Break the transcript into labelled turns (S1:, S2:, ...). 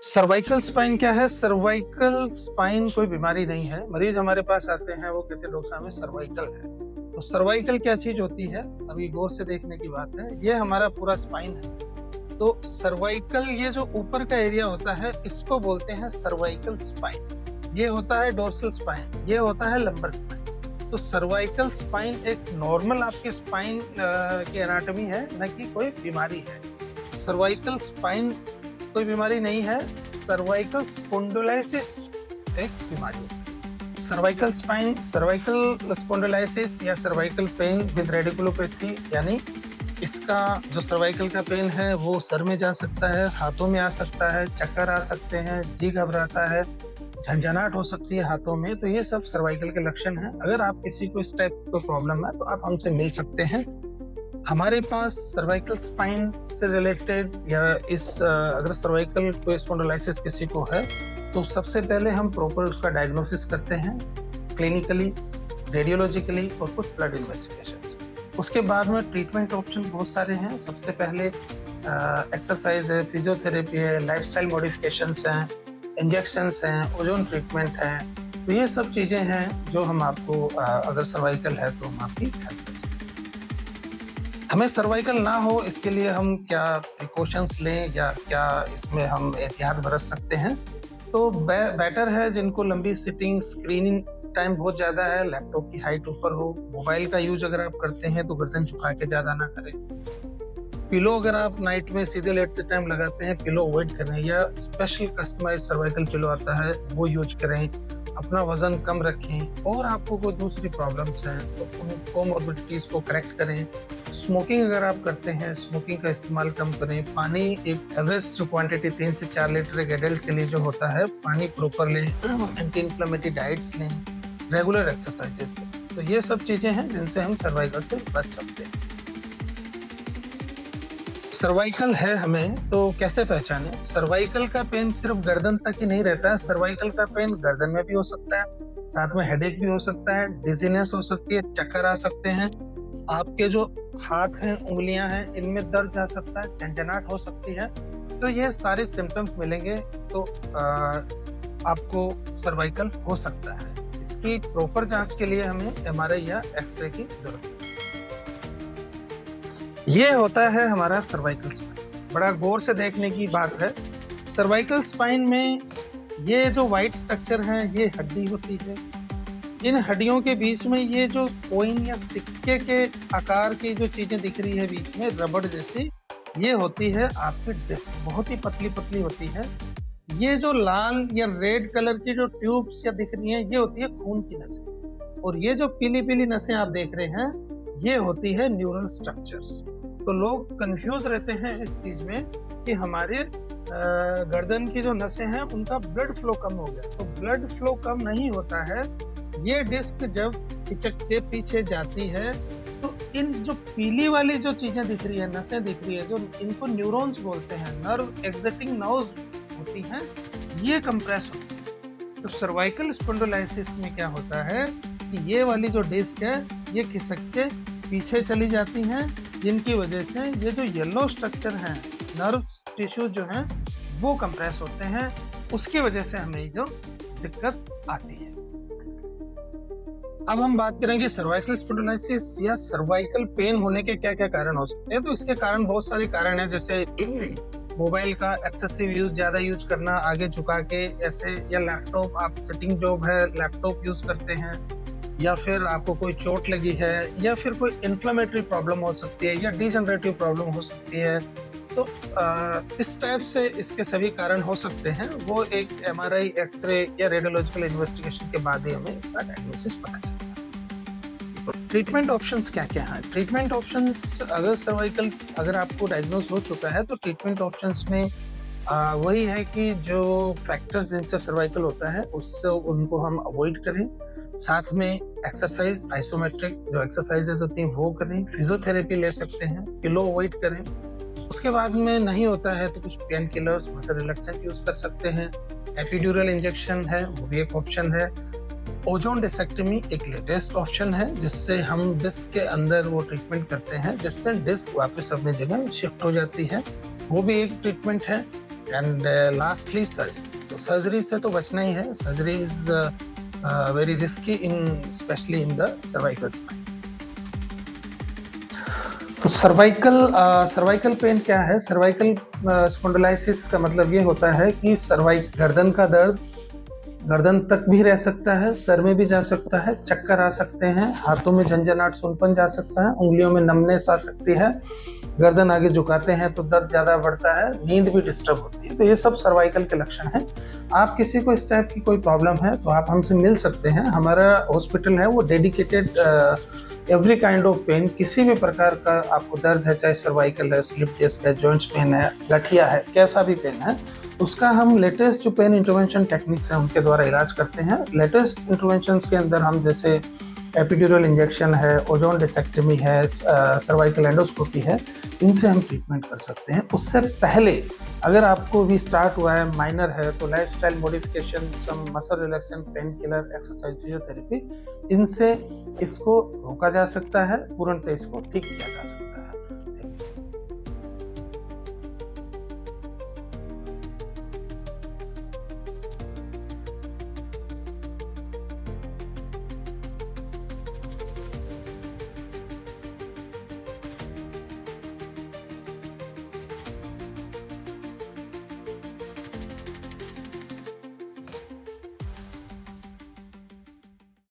S1: Cervical spine क्या है? Cervical spine कोई बीमारी नहीं है। मरीज हमारे पास आते हैं, वो कहते हैं डॉक्टर साहब हमें सर्वाइकल है। तो सर्वाइकल क्या चीज होती है, अभी गौर से देखने की बात है। ये हमारा पूरा स्पाइन है। तो सर्वाइकल, ये जो ऊपर का एरिया होता है, इसको बोलते हैं सर्वाइकल स्पाइन। ये होता है डोर्सल स्पाइन, ये होता है लंबर स्पाइन। तो सर्वाइकल स्पाइन एक नॉर्मल आपके स्पाइन की एनाटॉमी है, न कि कोई बीमारी है। सर्वाइकल स्पाइन कोई बीमारी नहीं है, सर्वाइकल स्पॉन्डिलोलिसिस एक बीमारी है। सर्वाइकल स्पाइन, सर्वाइकल स्पॉन्डिलोलिसिस या सर्वाइकल पेन विद रेडिकुलोपैथी, यानी इसका जो सर्वाइकल का पेन है वो सर में जा सकता है, हाथों में आ सकता है, चक्कर आ सकते हैं, जी घबराता है, झंझनाहट हो सकती है हाथों में। तो ये सब सर्वाइकल के लक्षण हैं। अगर आप किसी को इस टाइप की प्रॉब्लम है तो आप हमसे मिल सकते हैं। हमारे पास सर्वाइकल स्पाइन से रिलेटेड या अगर सर्वाइकल कोई स्पॉन्डिलोलिसिस किसी को है तो सबसे पहले हम प्रॉपर उसका डायग्नोसिस करते हैं क्लिनिकली, रेडियोलॉजिकली और कुछ ब्लड इन्वेस्टिगेशंस। उसके बाद में ट्रीटमेंट ऑप्शन बहुत सारे हैं। सबसे पहले एक्सरसाइज है, फिजियोथेरेपी है, लाइफस्टाइल मॉडिफिकेशंस हैं, इंजेक्शंस हैं, ओजोन ट्रीटमेंट है। तो ये सब चीज़ें हैं जो हम आपको अगर सर्वाइकल है तो हम आपकी हेल्प कर सकते हैं। हमें सर्वाइकल ना हो इसके लिए हम क्या प्रिकॉशंस लें या क्या इसमें हम एहतियात बरत सकते हैं? तो बेटर है जिनको लंबी सिटिंग, स्क्रीनिंग टाइम बहुत ज़्यादा है, लैपटॉप की हाइट ऊपर हो, मोबाइल का यूज अगर आप करते हैं तो गर्दन झुका के ज़्यादा ना करें। पिलो अगर आप नाइट में सीधे लेटते टाइम लगाते हैं, पिलो अवॉइड करें, या स्पेशल कस्टमाइज सर्वाइकल पिलो आता है वो यूज करें। अपना वजन कम रखें, और आपको कोई दूसरी प्रॉब्लम्स हैं तो उन कोमॉर्बिडिटीज को करेक्ट करें। स्मोकिंग अगर आप करते हैं, स्मोकिंग का इस्तेमाल कम करें। पानी एक एवरेज जो क्वांटिटी 3 से 4 लीटर एक एडल्ट के लिए जो होता है, पानी प्रॉपर लें, एंटी इन्फ्लेमेटरी डाइट्स लें, रेगुलर एक्सरसाइजेस लें। तो ये सब चीज़ें हैं जिनसे हम सर्वाइकल से बच सकते हैं। सर्वाइकल है हमें तो कैसे पहचाने? सर्वाइकल का पेन सिर्फ गर्दन तक ही नहीं रहता है। सर्वाइकल का पेन गर्दन में भी हो सकता है, साथ में हेडेक भी हो सकता है, डिजीनेस हो सकती है, चक्कर आ सकते हैं, आपके जो हाथ हैं, उंगलियां हैं, इनमें दर्द आ सकता है, झंझनाहट हो सकती है। तो ये सारे सिम्टम्स मिलेंगे तो आपको सर्वाइकल हो सकता है। इसकी प्रॉपर जांच के लिए हमें एमआरआई या एक्सरे की जरूरत है। ये होता है हमारा सर्वाइकल स्पाइन। बड़ा गौर से देखने की बात है। सर्वाइकल स्पाइन में ये जो वाइट स्ट्रक्चर है, ये हड्डी होती है। इन हड्डियों के बीच में ये जो कॉइन या सिक्के के आकार की जो चीजें दिख रही है बीच में, रबड़ जैसी, ये होती है आपकी डिस्क। बहुत ही पतली पतली होती है। ये जो लाल या रेड कलर की जो ट्यूब्स या दिख रही हैं, ये होती है खून की नसें। और ये जो पीली पीली नसें आप देख रहे हैं, ये होती है न्यूरल स्ट्रक्चर्स। तो लोग कंफ्यूज रहते हैं इस चीज में कि हमारे गर्दन की जो नसें हैं उनका ब्लड फ्लो कम हो गया। तो ब्लड फ्लो कम नहीं होता है। ये डिस्क जब खिचक के पीछे जाती है तो इन जो पीली वाली जो चीजें दिख रही है, नसें दिख रही है, जो इनको न्यूरॉन्स बोलते हैं, नर्व एग्जिटिंग नर्व्स होती हैं, ये कंप्रेस होती है। तो सर्वाइकल स्पॉन्डिलोलिसिस में क्या होता है कि ये वाली जो डिस्क है, ये खिसक के पीछे चली जाती हैं, जिनकी वजह से ये जो येलो स्ट्रक्चर हैं, नर्व्स टिश्यू जो हैं, वो कंप्रेस होते हैं। उसकी वजह से हमें जो दिक्कत आती है। अब हम बात करेंगे सर्वाइकल स्पॉन्डिलोलिसिस या सर्वाइकल पेन होने के क्या क्या कारण हो सकते हैं। तो इसके कारण बहुत सारे कारण हैं, जैसे मोबाइल का एक्सेसिव यूज, ज्यादा यूज करना, आगे झुका के ऐसे, या लैपटॉप, आप सिटिंग जॉब है, लैपटॉप यूज करते हैं, या फिर आपको कोई चोट लगी है, या फिर कोई इन्फ्लेमेटरी प्रॉब्लम हो सकती है, या डिजनरेटिव प्रॉब्लम हो सकती है। तो इस टाइप से इसके सभी कारण हो सकते हैं। वो एक एमआरआई, एक्सरे या रेडियोलॉजिकल इन्वेस्टिगेशन के बाद ही हमें इसका डायग्नोसिस पता चलता है। तो ट्रीटमेंट ऑप्शंस क्या क्या हैं? ट्रीटमेंट ऑप्शंस, अगर सर्वाइकल अगर आपको डायग्नोस हो चुका है तो ट्रीटमेंट ऑप्शंस में वही है कि जो फैक्टर्स जिनसे सर्वाइकल होता है उससे उनको हम अवॉइड करें। साथ में एक्सरसाइज, आइसोमेट्रिक जो एक्सरसाइजेज होती हैं वो करें, फिजियोथेरेपी ले सकते हैं, पिलो अवॉइड करें। उसके बाद में नहीं होता है तो कुछ pain killers, muscle relaxant use कर सकते हैं। एपिड्यूरल इंजेक्शन है, वो भी एक ऑप्शन है। ओजोन डिसेक्टमी एक लेटेस्ट ऑप्शन है, जिससे हम डिस्क के अंदर वो ट्रीटमेंट करते हैं, जिससे डिस्क वापस अपनी जगह शिफ्ट हो जाती है। वो भी एक ट्रीटमेंट है। And lastly surgery. तो सर्जरी से तो बचना ही है, surgery is very risky in specially in the cervical spine. तो सर्वाइकल पेन क्या है? सर्वाइकल स्पॉन्डिलाइसिस का मतलब ये होता है कि गर्दन का दर्द गर्दन तक भी रह सकता है, सर में भी जा सकता है, चक्कर आ सकते हैं, हाथों में झंझनाहट सूनपन जा सकता है, उंगलियों में नमनेस आ सकती है, गर्दन आगे झुकाते हैं तो दर्द ज्यादा बढ़ता है, नींद भी डिस्टर्ब होती है। तो ये सब सर्वाइकल के लक्षण हैं। आप किसी को इस टाइप की कोई प्रॉब्लम है तो आप हमसे मिल सकते हैं। हमारा हॉस्पिटल है वो dedicated every kind of pain, किसी भी प्रकार का आपको दर्द है, चाहे सर्वाइकल है, स्लिप डिस्क है, जॉइंट्स पेन है, गठिया है, कैसा भी पेन है, उसका हम लेटेस्ट जो पेन इंटरवेंशन टेक्निक्स हैं उनके द्वारा इलाज करते हैं। लेटेस्ट इंटरवेंशंस के अंदर हम जैसे एपिड्यूरल इंजेक्शन है, ओजोन डिसेक्टमी है, सर्वाइकल एंडोस्कोपी है, इनसे हम ट्रीटमेंट कर सकते हैं। उससे पहले अगर आपको भी स्टार्ट हुआ है, माइनर है, तो lifestyle modification, some muscle relaxation, painkiller, exercise, physiotherapy, इनसे इसको रोका जा सकता है, पूर्णतः इसको ठीक किया जा सकता है।